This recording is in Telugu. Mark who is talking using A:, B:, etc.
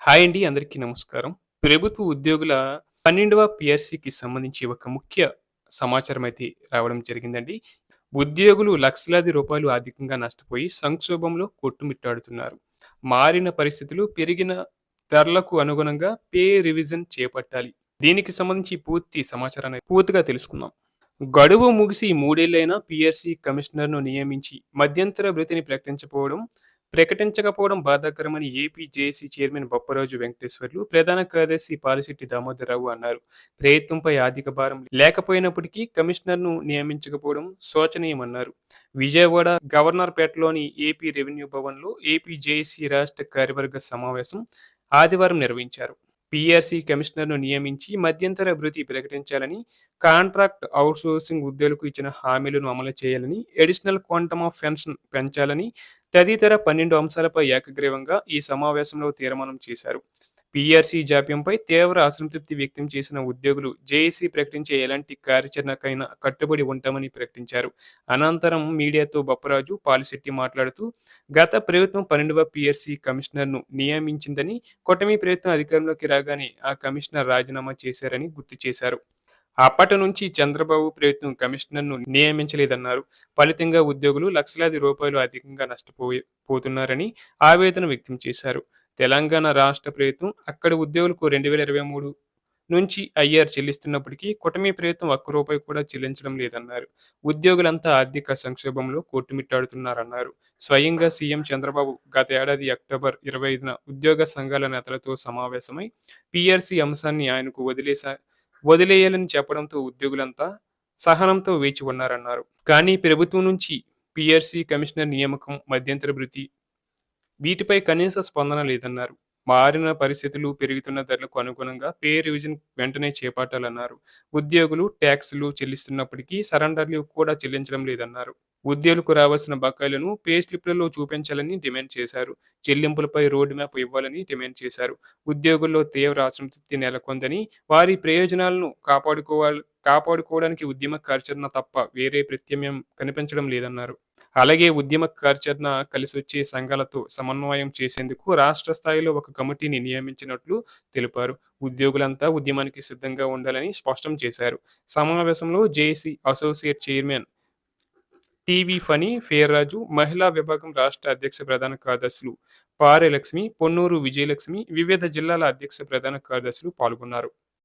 A: హాయ్ అండి. అందరికీ నమస్కారం. ప్రభుత్వ ఉద్యోగుల 12వ పీఆర్సీకి సంబంధించి ఒక ముఖ్య సమాచారం అయితే రావడం జరిగిందండి. ఉద్యోగులు లక్షలాది రూపాయలు ఆర్థికంగా నష్టపోయి సంక్షోభంలో కొట్టుమిట్టాడుతున్నారు. మారిన పరిస్థితులు, పెరిగిన ధరలకు అనుగుణంగా పే రివిజన్ చేపట్టాలి. దీనికి సంబంధించి పూర్తి సమాచారాన్ని పూర్తిగా తెలుసుకుందాం. గడువు ముగిసి 3 ఏళ్లైనా పీఆర్సీ కమిషనర్‌ను నియమించి మధ్యంతర భృతిని ప్రకటించకపోవడం బాధాకరమని AP JAC chairman Bopparaju Venkateswarlu, ప్రధాన కార్యదర్శి పాలిశెట్టి దామోదరరావు అన్నారు. ప్రయత్నంపై ఆర్థిక భారం లేకపోయినప్పటికీ కమిషనర్‌ను నియమించకపోవడం శోచనీయమన్నారు. విజయవాడ గవర్నర్పేటలోని ఏపీ రెవెన్యూ భవన్‌లో ఏపీ జేఏసీ రాష్ట్ర కార్యవర్గ సమావేశం ఆదివారం నిర్వహించారు. పీఆర్సీ కమిషనర్‌ను నియమించి మధ్యంతర భృతి ప్రకటించాలని, కాంట్రాక్ట్ ఔట్‌సోర్సింగ్ ఉద్యోగులకు ఇచ్చిన హామీలను అమలు చేయాలని, అడిషనల్ క్వాంటమ్ ఆఫ్ పెన్షన్ పెంచాలని తదితర 12 అంశాలపై ఏకగ్రీవంగా ఈ సమావేశంలో తీర్మానం చేశారు. పీఆర్సీ జాప్యంపై తీవ్ర అసంతృప్తి వ్యక్తం చేసిన ఉద్యోగులు జేఏసీ ప్రకటించే ఎలాంటి కార్యాచరణకైనా కట్టుబడి ఉంటామని ప్రకటించారు. అనంతరం మీడియాతో బొప్పరాజు, పాలిశెట్టి మాట్లాడుతూ, గత ప్రభుత్వం 12వ పీఆర్సీ కమిషనర్‌ను నియమించిందని, కూటమి ప్రభుత్వం అధికారంలోకి రాగానే ఆ కమిషనర్ రాజీనామా చేశారని గుర్తు చేశారు. అప్పటి నుంచి చంద్రబాబు ప్రభుత్వం కమిషనర్‌ను నియమించలేదన్నారు. ఫలితంగా ఉద్యోగులు లక్షలాది రూపాయలు అధికంగా పోతున్నారని ఆవేదన వ్యక్తం చేశారు. తెలంగాణ రాష్ట్ర ప్రభుత్వం అక్కడి ఉద్యోగులకు 2023 నుంచి ఐఆర్ చెల్లిస్తున్నప్పటికీ కూటమి ప్రభుత్వం ఒక్క రూపాయి కూడా చెల్లించడం లేదన్నారు. ఉద్యోగులంతా ఆర్థిక సంక్షోభంలో కొట్టుమిట్టాడుతున్నారన్నారు. స్వయంగా సీఎం చంద్రబాబు గత ఏడాది అక్టోబర్ 25న ఉద్యోగ సంఘాల నేతలతో సమావేశమై పీఆర్సీ అంశాన్ని ఆయనకు వదిలేయాలని చెప్పడంతో ఉద్యోగులంతా సహనంతో వేచి ఉన్నారన్నారు. కానీ ప్రభుత్వం నుంచి పీఆర్సీ కమిషనర్ నియామకం, మధ్యంతర భృతి వీటిపై కనీస స్పందన లేదన్నారు. మారిన పరిస్థితులు, పెరుగుతున్న ధరలకు అనుగుణంగా పే రివిజన్ వెంటనే చేపట్టాలన్నారు. ఉద్యోగులు ట్యాక్సులు చెల్లిస్తున్నప్పటికీ సరెండర్లు కూడా చెల్లించడం లేదన్నారు. ఉద్యోగులకు రావాల్సిన బకాయిలను పే స్లిప్లలో చూపించాలని డిమాండ్ చేశారు. చెల్లింపులపై రోడ్ మ్యాప్ ఇవ్వాలని డిమాండ్ చేశారు. ఉద్యోగుల్లో తీవ్ర అసంతృప్తి నెలకొందని, వారి ప్రయోజనాలను కాపాడుకోవడానికి ఉద్యమ కార్యాచరణ తప్ప వేరే ప్రత్యామ్నాయం కనిపించడం లేదన్నారు. అలాగే ఉద్యమ కార్యాచరణ కలిసొచ్చే సంఘాలతో సమన్వయం చేసేందుకు రాష్ట్ర స్థాయిలో ఒక కమిటీని నియమించినట్లు తెలిపారు. ఉద్యోగులంతా ఉద్యమానికి సిద్ధంగా ఉండాలని స్పష్టం చేశారు. సమావేశంలో JAC associate chairman TV Phani, ఫేర్రాజు, మహిళా విభాగం రాష్ట్ర అధ్యక్ష ప్రధాన కార్యదర్శులు పారె లక్ష్మి, పొన్నూరు విజయలక్ష్మి, వివిధ జిల్లాల అధ్యక్ష ప్రధాన కార్యదర్శులు పాల్గొన్నారు.